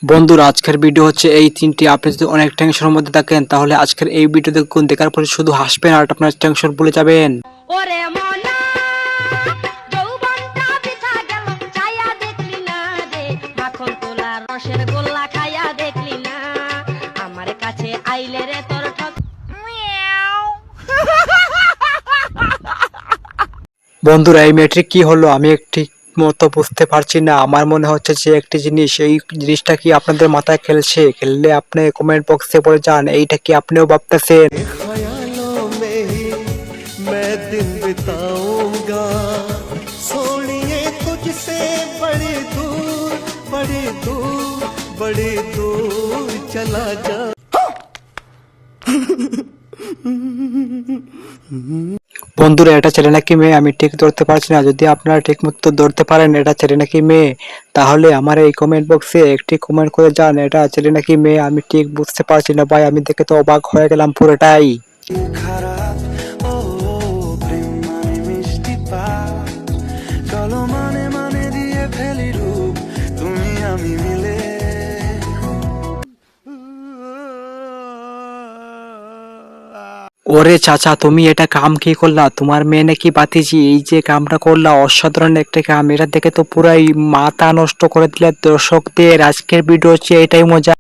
বন্ধুরা আজকের ভিডিও হচ্ছে এই তিনটি। আপনি যদি অনেক টেনশনের মধ্যে থাকেন তাহলে আজকের এই ভিডিও দেখুন, দেখার পরে শুধু হাসবেন আর আপনার টেনশন ভুলে যাবেন। ওরে মনা যৌবনটা বৃথা গেল চাইয়া দেখলি না রে মাখন তোলা রসের গোল্লা খাইয়া দেখলি না আমার কাছে আইলে রে তোর ঠক বন্ধুরা এই মেয়েটির কি হলো আমি ঠিক মতো বুঝতে পারছি না। আমার মনে হচ্ছে যে একটি জিনিস, এই জিনিসটা কি আপনাদের মাথায় খেললে আপনি কমেন্ট বক্সে বলে যান এইটা কি আপনিও ভাবতেছেন। ख्यालों में ही मैं दिन बिताऊंगा सोनिए तुझसे बड़ी दूर बड़ी दूर बड़ी दूर चला जा। বন্ধুরা এটা ছেলে নাকি মেয়ে আমি ঠিক ধরতে পারছি না। যদি আপনারা ঠিক মতো ধরতে পারেন এটা ছেলে নাকি মেয়ে, তাহলে আমার এই কমেন্ট বক্সে একটি কমেন্ট করে যান এটা ছেলে নাকি মেয়ে। আমি ঠিক বুঝতে পারছি না ভাই, আমি দেখে তো অবাক হয়ে গেলাম পুরোটাই। খারাপ ও প্রেম মানে মিষ্টি পাপ চলো মানে মানে দিয়ে ফেলি রূপ তুমি আমি মিলে। ওরে চাচা তুমি এটা কাম কি করলা? তোমার মেয়ে নাকি বাতিজি? এই যে কামটা করলা অসাধারণ একটা কাম, এটা দেখে তো পুরাই মাথা নষ্ট করে দিলে দর্শকদের। আজকের ভিডিও হচ্ছে এটাই মজা।